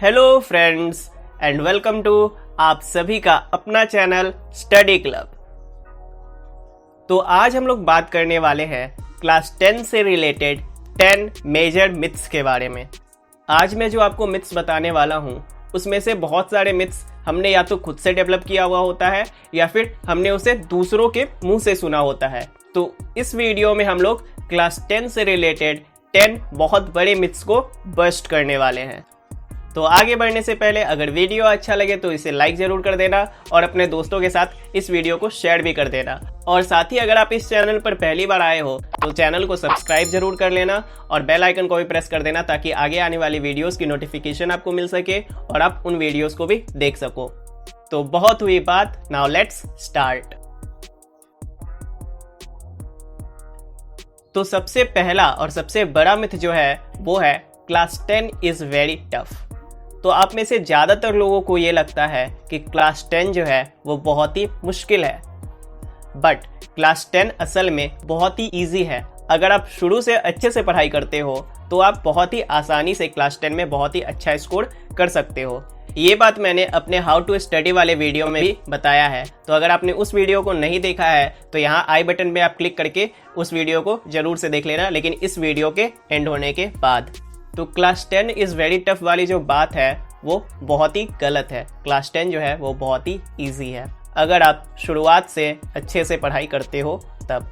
Hello friends and welcome to आप सभी का अपना चैनल स्टडी क्लब। तो आज हम लोग बात करने वाले हैं क्लास 10 से रिलेटेड 10 मेजर मिथ्स के बारे में। आज मैं जो आपको मिथ्स बताने वाला हूँ उसमें से बहुत सारे मिथ्स हमने या तो खुद से डेवलप किया हुआ होता है या फिर हमने उसे दूसरों के मुंह से सुना होता है। तो इस वीडियो में हम लोग क्लास 10 से रिलेटेड 10 बहुत बड़े मिथ्स को बस्ट करने वाले हैं। तो आगे बढ़ने से पहले अगर वीडियो अच्छा लगे तो इसे लाइक जरूर कर देना और अपने दोस्तों के साथ इस वीडियो को शेयर भी कर देना। और साथ ही अगर आप इस चैनल पर पहली बार आए हो तो चैनल को सब्सक्राइब जरूर कर लेना और बेल आइकन को भी प्रेस कर देना ताकि आगे आने वाली वीडियोस की नोटिफिकेशन आपको मिल सके और आप उन वीडियोस को भी देख सको। तो बहुत हुई बात, नाउ लेट्स स्टार्ट। तो सबसे पहला और सबसे बड़ा मिथ जो है वो है क्लास 10 इज वेरी टफ। तो आप में से ज़्यादातर लोगों को ये लगता है कि क्लास 10 जो है वो बहुत ही मुश्किल है, बट क्लास 10 असल में बहुत ही इजी है। अगर आप शुरू से अच्छे से पढ़ाई करते हो तो आप बहुत ही आसानी से क्लास 10 में बहुत ही अच्छा स्कोर कर सकते हो। ये बात मैंने अपने हाउ टू स्टडी वाले वीडियो में भी बताया है। तो अगर आपने उस वीडियो को नहीं देखा है तो यहाँ आई बटन में आप क्लिक करके उस वीडियो को जरूर से देख लेना, लेकिन इस वीडियो के एंड होने के बाद। तो क्लास 10 इज़ वेरी टफ वाली जो बात है वो बहुत ही गलत है। क्लास 10 जो है वो बहुत ही इजी है अगर आप शुरुआत से अच्छे से पढ़ाई करते हो तब।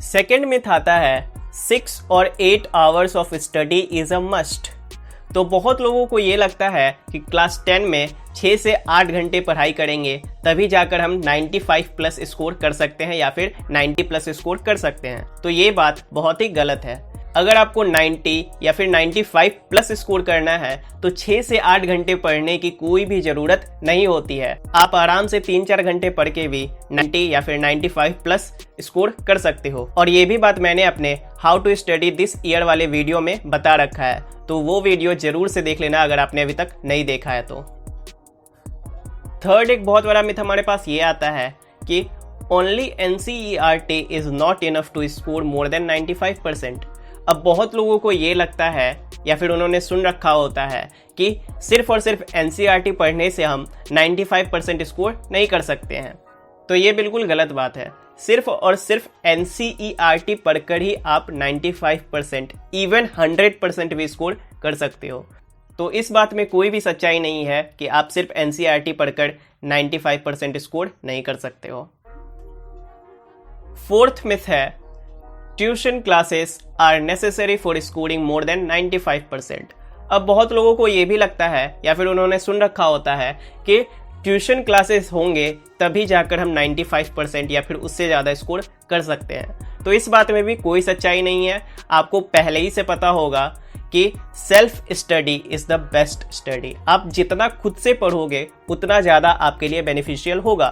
सेकेंड मिथ आता है 6 और 8 hours of study is a must. तो बहुत लोगों को ये लगता है कि क्लास 10 में 6 से 8 घंटे पढ़ाई करेंगे तभी जाकर हम 95 प्लस स्कोर कर सकते हैं या फिर 90 प्लस स्कोर कर सकते हैं। तो ये बात बहुत ही गलत है। अगर आपको 90 या फिर 95 प्लस स्कोर करना है तो 6 से 8 घंटे पढ़ने की कोई भी ज़रूरत नहीं होती है। आप आराम से 3-4 घंटे पढ़ के भी 90 या फिर 95 प्लस स्कोर कर सकते हो। और ये भी बात मैंने अपने how to study this year वाले वीडियो में बता रखा है, तो वो वीडियो जरूर से देख लेना अगर आपने अभी तक नहीं देखा है तो। थर्ड एक बहुत बड़ा मिथ हमारे पास ये आता है कि only NCERT is not enough to score more than 95%। अब बहुत लोगों को ये लगता है या फिर उन्होंने सुन रखा होता है कि सिर्फ और सिर्फ NCERT पढ़ने से हम 95% स्कोर नहीं कर सकते हैं। तो ये बिल्कुल गलत बात है। सिर्फ और सिर्फ NCERT पढ़कर ही आप 95% इवन 100% भी स्कोर कर सकते हो। तो इस बात में कोई भी सच्चाई नहीं है कि आप सिर्फ NCERT पढ़कर 95% स्कोर नहीं कर सकते हो। फोर्थ मिथ है tuition classes are necessary for scoring more than 95%। अब बहुत लोगों को ये भी लगता है या फिर उन्होंने सुन रखा होता है कि ट्यूशन क्लासेस होंगे तभी जाकर हम 95% या फिर उससे ज़्यादा स्कोर कर सकते हैं। तो इस बात में भी कोई सच्चाई नहीं है। आपको पहले ही से पता होगा कि self study is the best study. आप जितना खुद से पढ़ोगे उतना ज़्यादा आपके लिए बेनिफिशियल होगा।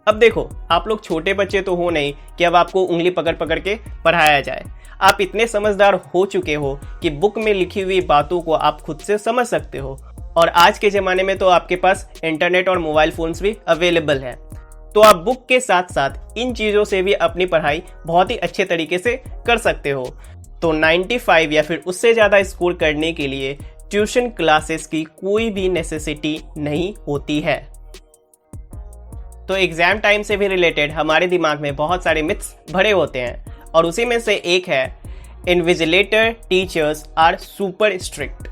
अब देखो, आप लोग छोटे बच्चे तो हो नहीं कि अब आपको उंगली पकड़ पकड़ के पढ़ाया जाए। आप इतने समझदार हो चुके हो कि बुक में लिखी हुई बातों को आप खुद से समझ सकते हो। और आज के ज़माने में तो आपके पास इंटरनेट और मोबाइल फ़ोन्स भी अवेलेबल है। तो आप बुक के साथ साथ इन चीज़ों से भी अपनी पढ़ाई बहुत ही अच्छे तरीके से कर सकते हो। तो 95 या फिर उससे ज़्यादा स्कोर करने के लिए ट्यूशन क्लासेस की कोई भी नेसेसिटी नहीं होती है। तो एग्ज़ाम टाइम से भी रिलेटेड हमारे दिमाग में बहुत सारे मिथ्स भरे होते हैं और उसी में से एक है invigilator teachers are super strict.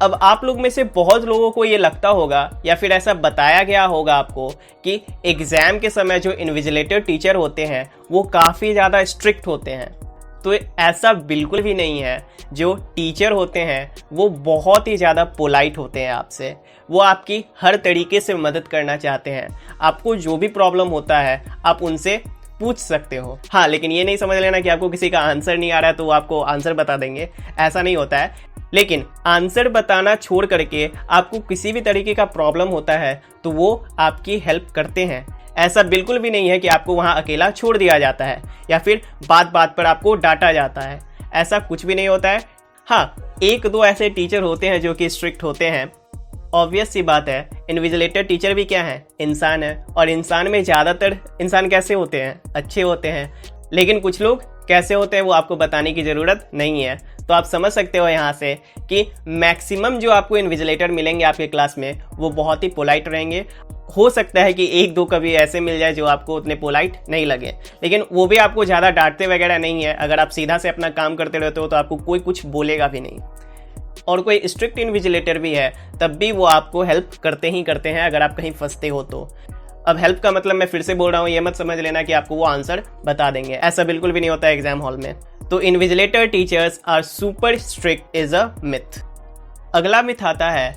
अब आप लोग में से बहुत लोगों को ये लगता होगा या फिर ऐसा बताया गया होगा आपको कि एग्ज़ाम के समय जो इन्विजिलेटर टीचर होते हैं वो काफ़ी ज़्यादा स्ट्रिक्ट होते हैं। तो ऐसा बिल्कुल भी नहीं है। जो टीचर होते हैं वो बहुत ही ज़्यादा पोलाइट होते हैं आपसे। वो आपकी हर तरीके से मदद करना चाहते हैं। आपको जो भी प्रॉब्लम होता है आप उनसे पूछ सकते हो। हाँ, लेकिन ये नहीं समझ लेना कि आपको किसी का आंसर नहीं आ रहा है तो वो आपको आंसर बता देंगे, ऐसा नहीं होता है। लेकिन आंसर बताना छोड़ करके आपको किसी भी तरीके का प्रॉब्लम होता है तो वो आपकी हेल्प करते हैं। ऐसा बिल्कुल भी नहीं है कि आपको वहाँ अकेला छोड़ दिया जाता है या फिर बात बात पर आपको डांटा जाता है। ऐसा कुछ भी नहीं होता है। हाँ, 1-2 ऐसे टीचर होते हैं जो कि स्ट्रिक्ट होते हैं। ऑब्वियस सी बात है, इन्विजिलेटर टीचर भी क्या है, इंसान है। और इंसान में ज़्यादातर इंसान कैसे होते हैं, अच्छे होते हैं। लेकिन कुछ लोग कैसे होते हैं वो आपको बताने की ज़रूरत नहीं है। तो आप समझ सकते हो यहाँ से कि मैक्सिमम जो आपको इन्विजिलेटर मिलेंगे आपके क्लास में वो बहुत ही पोलाइट रहेंगे। हो सकता है कि एक दो कभी ऐसे मिल जाए जो आपको उतने पोलाइट नहीं लगे, लेकिन वो भी आपको ज़्यादा डांटते वगैरह नहीं है। अगर आप सीधा से अपना काम करते रहते हो तो आपको कोई कुछ बोलेगा भी नहीं। और कोई स्ट्रिक्ट इन्विजिलेटर भी है तब भी वो आपको हेल्प करते ही करते हैं अगर आप कहीं फंसते हो तो। अब हेल्प का मतलब मैं फिर से बोल रहा हूँ, ये मत समझ लेना कि आपको वो आंसर बता देंगे, ऐसा बिल्कुल भी नहीं होता है एग्जाम हॉल में। तो invigilator teachers are super strict is a myth. अगला मिथ आता है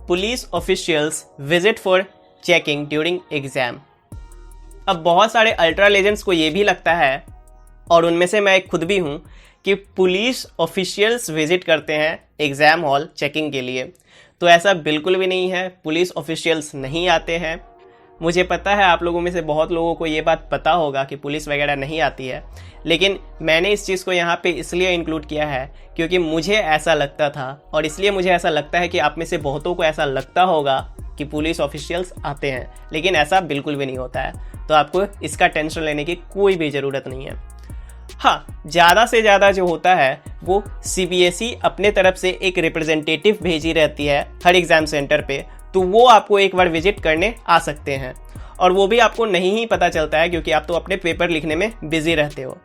police officials visit for checking during exam. अब बहुत सारे अल्ट्रा लेजेंड्स को ये भी लगता है, और उनमें से मैं खुद भी हूँ, कि पुलिस ऑफिशियल्स विजिट करते हैं एग्ज़ाम हॉल चेकिंग के लिए। तो ऐसा बिल्कुल भी नहीं है, पुलिस ऑफिशियल्स नहीं आते हैं। मुझे पता है आप लोगों में से बहुत लोगों को ये बात पता होगा कि पुलिस वगैरह नहीं आती है, लेकिन मैंने इस चीज़ को यहाँ पे इसलिए इंक्लूड किया है क्योंकि मुझे ऐसा लगता था, और इसलिए मुझे ऐसा लगता है कि आप में से बहुतों को ऐसा लगता होगा कि पुलिस ऑफिशियल्स आते हैं, लेकिन ऐसा बिल्कुल भी नहीं होता है। तो आपको इसका टेंशन लेने की कोई भी ज़रूरत नहीं है। हाँ, ज़्यादा से ज़्यादा जो होता है वो CBSE अपने तरफ से एक रिप्रेजेंटेटिव भेजी रहती है हर एग्ज़ाम सेंटर पे, तो वो आपको एक बार विजिट करने आ सकते हैं, और वो भी आपको नहीं ही पता चलता है क्योंकि आप तो अपने पेपर लिखने में बिजी रहते हो।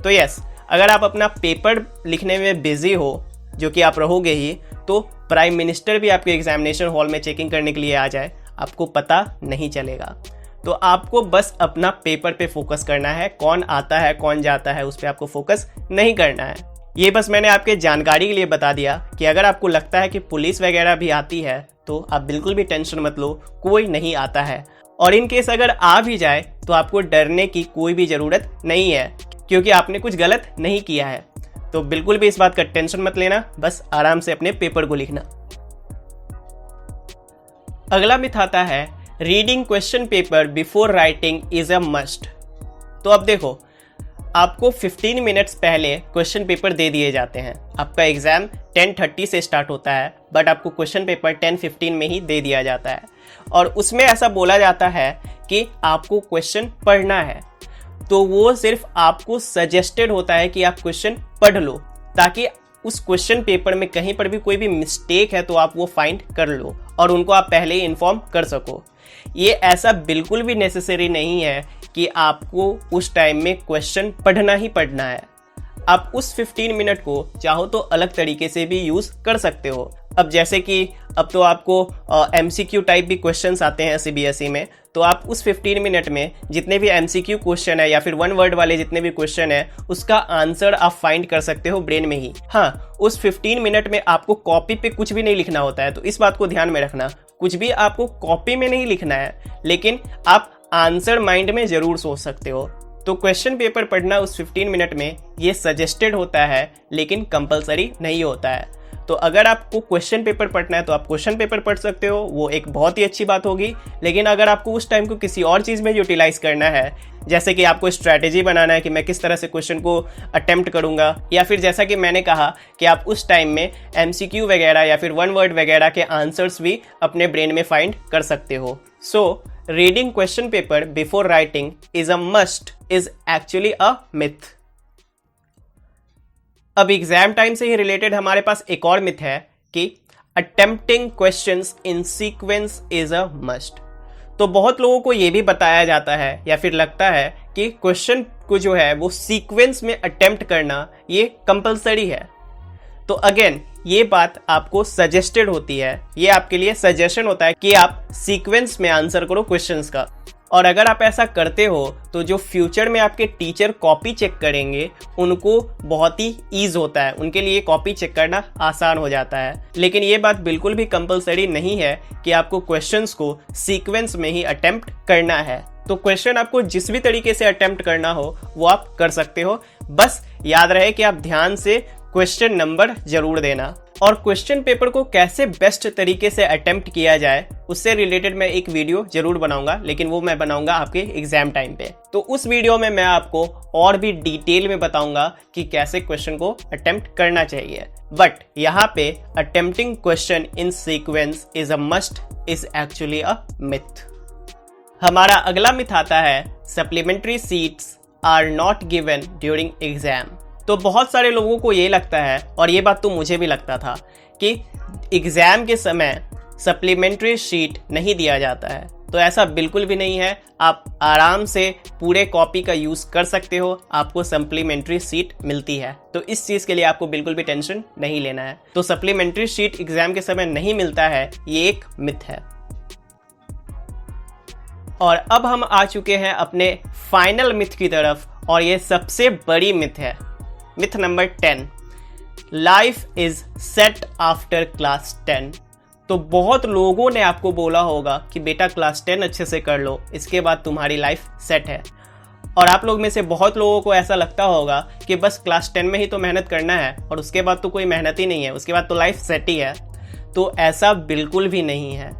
तो यस, अगर आप अपना पेपर लिखने में बिजी हो, जो कि आप रहोगे ही, तो प्राइम मिनिस्टर भी आपके एग्जामिनेशन हॉल में चेकिंग करने के लिए आ जाए, आपको पता नहीं चलेगा। तो आपको बस अपना पेपर पे फोकस करना है, कौन आता है कौन जाता है उस पर आपको फोकस नहीं करना है। ये बस मैंने आपके जानकारी के लिए बता दिया कि अगर आपको लगता है कि पुलिस वगैरह भी आती है तो आप बिल्कुल भी टेंशन मत लो, कोई नहीं आता है। और इन केस अगर आ भी जाए तो आपको डरने की कोई भी ज़रूरत नहीं है, क्योंकि आपने कुछ गलत नहीं किया है। तो बिल्कुल भी इस बात का टेंशन मत लेना, बस आराम से अपने पेपर को लिखना। अगला मिथ आता है reading question paper before writing is a must. तो अब देखो, आपको 15 मिनट्स पहले क्वेश्चन पेपर दे दिए जाते हैं। आपका एग्जाम 10:30 से स्टार्ट होता है, बट आपको क्वेश्चन पेपर 10:15 में ही दे दिया जाता है, और उसमें ऐसा बोला जाता है कि आपको क्वेश्चन पढ़ना है। तो वो सिर्फ आपको सजेस्टेड होता है कि आप क्वेश्चन पढ़ लो, ताकि उस क्वेश्चन पेपर में कहीं पर भी कोई भी मिस्टेक है तो आप वो फाइंड कर लो और उनको आप पहले ही इन्फॉर्म कर सको। ये ऐसा बिल्कुल भी नेसेसरी नहीं है कि आपको उस टाइम में क्वेश्चन पढ़ना ही पढ़ना है। आप उस 15 मिनट को चाहो तो अलग तरीके से भी यूज़ कर सकते हो। अब जैसे कि अब तो आपको MCQ टाइप भी क्वेश्चंस आते हैं CBSE में, तो आप उस 15 मिनट में जितने भी MCQ क्वेश्चन है या फिर 1 वर्ड वाले जितने भी क्वेश्चन है उसका आंसर आप फाइंड कर सकते हो ब्रेन में ही। हाँ, उस 15 मिनट में आपको कॉपी पे कुछ भी नहीं लिखना होता है, तो इस बात को ध्यान में रखना। कुछ भी आपको कॉपी में नहीं लिखना है, लेकिन आप आंसर माइंड में ज़रूर सोच सकते हो। तो क्वेश्चन पेपर पढ़ना उस 15 मिनट में ये सजेस्टेड होता है, लेकिन कंपलसरी नहीं होता है। तो अगर आपको क्वेश्चन पेपर पढ़ना है तो आप क्वेश्चन पेपर पढ़ सकते हो, वो एक बहुत ही अच्छी बात होगी। लेकिन अगर आपको उस टाइम को किसी और चीज़ में यूटिलाइज करना है, जैसे कि आपको स्ट्रैटेजी बनाना है कि मैं किस तरह से क्वेश्चन को अटेम्प्ट करूंगा, या फिर जैसा कि मैंने कहा कि आप उस टाइम में MCQ वगैरह या फिर 1 वर्ड वगैरह के आंसर्स भी अपने ब्रेन में फाइंड कर सकते हो। So reading question paper before writing is a must is actually a myth. अब एग्जाम टाइम से ही रिलेटेड हमारे पास एक और मिथ है कि attempting questions in sequence is a must. तो बहुत लोगों को यह भी बताया जाता है या फिर लगता है कि क्वेश्चन को जो है वो सीक्वेंस में अटेम्प्ट करना ये कंपलसरी है। तो अगेन ये बात आपको सजेस्टेड होती है, ये आपके लिए सजेशन होता है कि आप सीक्वेंस में आंसर करो क्वेश्चंस का। और अगर आप ऐसा करते हो तो जो फ्यूचर में आपके टीचर कॉपी चेक करेंगे उनको बहुत ही ईज होता है, उनके लिए कॉपी चेक करना आसान हो जाता है। लेकिन ये बात बिल्कुल भी कंपलसरी नहीं है कि आपको क्वेश्चंस को सीक्वेंस में ही अटेम्प्ट करना है। तो क्वेश्चन आपको जिस भी तरीके से अटेम्प्ट करना हो वो आप कर सकते हो, बस याद रहे कि आप ध्यान से क्वेश्चन नंबर जरूर देना। और क्वेश्चन पेपर को कैसे बेस्ट तरीके से अटेम्प्ट किया जाए उससे रिलेटेड मैं एक वीडियो जरूर बनाऊंगा, लेकिन वो मैं बनाऊंगा आपके एग्जाम टाइम पे। तो उस वीडियो में मैं आपको और भी डिटेल में बताऊंगा कि कैसे क्वेश्चन को अटेम्प्ट करना चाहिए। बट यहाँ पे attempting question in sequence is a must is actually a myth. हमारा अगला मिथ आता है supplementary seats are not given during exam. तो बहुत सारे लोगों को ये लगता है, और ये बात तो मुझे भी लगता था, कि एग्ज़ाम के समय सप्लीमेंट्री शीट नहीं दिया जाता है। तो ऐसा बिल्कुल भी नहीं है। आप आराम से पूरे कॉपी का यूज़ कर सकते हो, आपको सप्लीमेंट्री शीट मिलती है। तो इस चीज़ के लिए आपको बिल्कुल भी टेंशन नहीं लेना है। तो सप्लीमेंट्री शीट एग्ज़ाम के समय नहीं मिलता है, ये एक मिथ है। और अब हम आ चुके हैं अपने फाइनल मिथ की तरफ, और ये सबसे बड़ी मिथ है। Myth number 10, life is set after class 10। तो बहुत लोगों ने आपको बोला होगा कि बेटा क्लास 10 अच्छे से कर लो, इसके बाद तुम्हारी लाइफ सेट है। और आप लोग में से बहुत लोगों को ऐसा लगता होगा कि बस क्लास 10 में ही तो मेहनत करना है और उसके बाद तो कोई मेहनत ही नहीं है, उसके बाद तो लाइफ सेट ही है। तो ऐसा बिल्कुल भी नहीं है।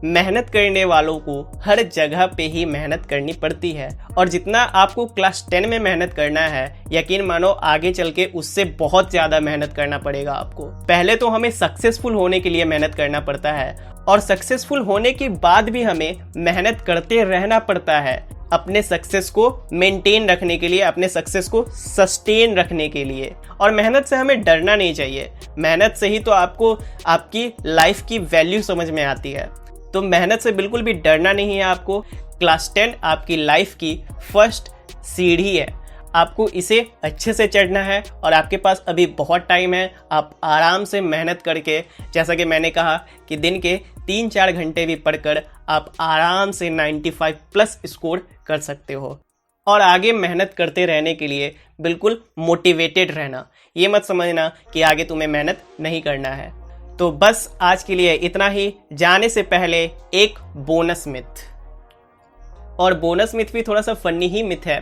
मेहनत करने वालों को हर जगह पे ही मेहनत करनी पड़ती है, और जितना आपको क्लास 10 में मेहनत करना है, यकीन मानो आगे चल के उससे बहुत ज़्यादा मेहनत करना पड़ेगा आपको। पहले तो हमें सक्सेसफुल होने के लिए मेहनत करना पड़ता है, और सक्सेसफुल होने के बाद भी हमें मेहनत करते रहना पड़ता है अपने सक्सेस को मेंटेन रखने के लिए, अपने सक्सेस को सस्टेन रखने के लिए। और मेहनत से हमें डरना नहीं चाहिए। मेहनत से ही तो आपको आपकी लाइफ की वैल्यू समझ में आती है। तो मेहनत से बिल्कुल भी डरना नहीं है आपको। क्लास 10 आपकी लाइफ की फर्स्ट सीढ़ी है, आपको इसे अच्छे से चढ़ना है, और आपके पास अभी बहुत टाइम है। आप आराम से मेहनत करके, जैसा कि मैंने कहा कि दिन के 3-4 घंटे भी पढ़कर आप आराम से 95 प्लस स्कोर कर सकते हो। और आगे मेहनत करते रहने के लिए बिल्कुल मोटिवेटेड रहना। ये मत समझना कि आगे तुम्हें मेहनत नहीं करना है। तो बस आज के लिए इतना ही। जाने से पहले एक बोनस मिथ, और बोनस मिथ भी थोड़ा सा फनी ही मिथ है।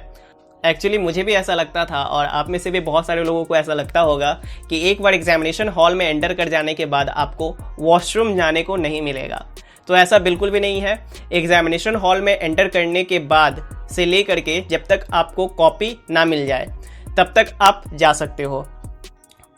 एक्चुअली मुझे भी ऐसा लगता था, और आप में से भी बहुत सारे लोगों को ऐसा लगता होगा कि एक बार एग्जामिनेशन हॉल में एंटर कर जाने के बाद आपको वॉशरूम जाने को नहीं मिलेगा। तो ऐसा बिल्कुल भी नहीं है। एग्जामिनेशन हॉल में एंटर करने के बाद से लेकर के जब तक आपको कॉपी ना मिल जाए तब तक आप जा सकते हो।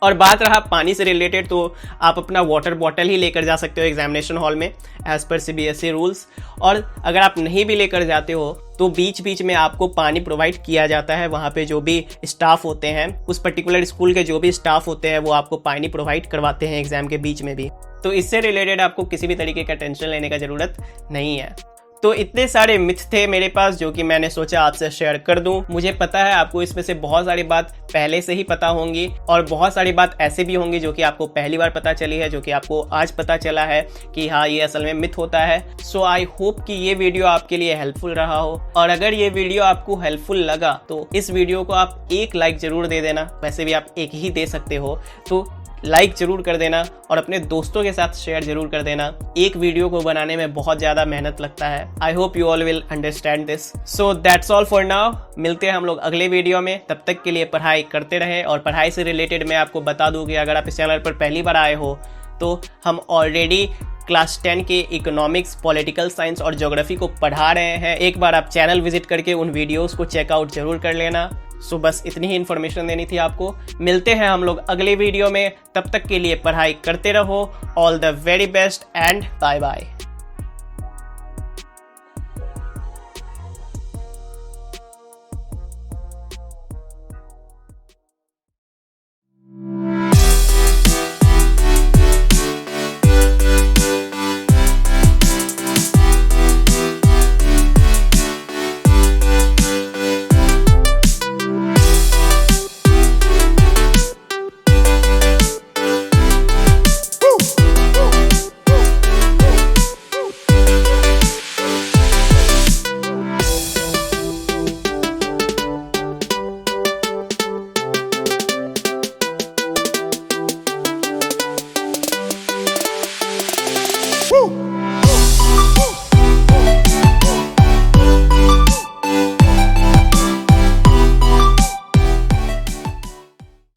और बात रहा पानी से रिलेटेड, तो आप अपना वाटर बॉटल ही लेकर जा सकते हो एग्जामिनेशन हॉल में एज़ पर CBSE रूल्स। और अगर आप नहीं भी लेकर जाते हो तो बीच बीच में आपको पानी प्रोवाइड किया जाता है। वहाँ पे जो भी स्टाफ होते हैं, उस पर्टिकुलर स्कूल के जो भी स्टाफ होते हैं, वो आपको पानी प्रोवाइड करवाते हैं एग्जाम के बीच में भी। तो इससे रिलेटेड आपको किसी भी तरीके का टेंशन लेने का ज़रूरत नहीं है। तो इतने सारे मिथ थे मेरे पास जो कि मैंने सोचा आपसे शेयर कर दूं। मुझे पता है आपको इसमें से बहुत सारी बात पहले से ही पता होंगी, और बहुत सारी बात ऐसे भी होंगी जो कि आपको पहली बार पता चली है, जो कि आपको आज पता चला है कि हाँ ये असल में मिथ होता है। सो आई होप कि ये वीडियो आपके लिए हेल्पफुल रहा हो। और अगर ये वीडियो आपको हेल्पफुल लगा तो इस वीडियो को आप एक लाइक जरूर दे देना। वैसे भी आप एक ही दे सकते हो, तो लाइक जरूर कर देना, और अपने दोस्तों के साथ शेयर जरूर कर देना। एक वीडियो को बनाने में बहुत ज़्यादा मेहनत लगता है। I hope you all will understand this. So that's all for now. मिलते हैं हम लोग अगले वीडियो में। तब तक के लिए पढ़ाई करते रहें। और पढ़ाई से रिलेटेड मैं आपको बता दूं कि अगर आप इस चैनल पर पहली बार आए हो तो हम ऑलरेडी क्लास 10 के इकोनॉमिक्स, पॉलिटिकल साइंस और ज्योग्राफी को पढ़ा रहे हैं। एक बार आप चैनल विजिट करके उन वीडियोस को चेकआउट जरूर कर लेना। सो बस इतनी ही इन्फॉर्मेशन देनी थी आपको। मिलते हैं हम लोग अगले वीडियो में। तब तक के लिए पढ़ाई करते रहो। All the very best and bye bye.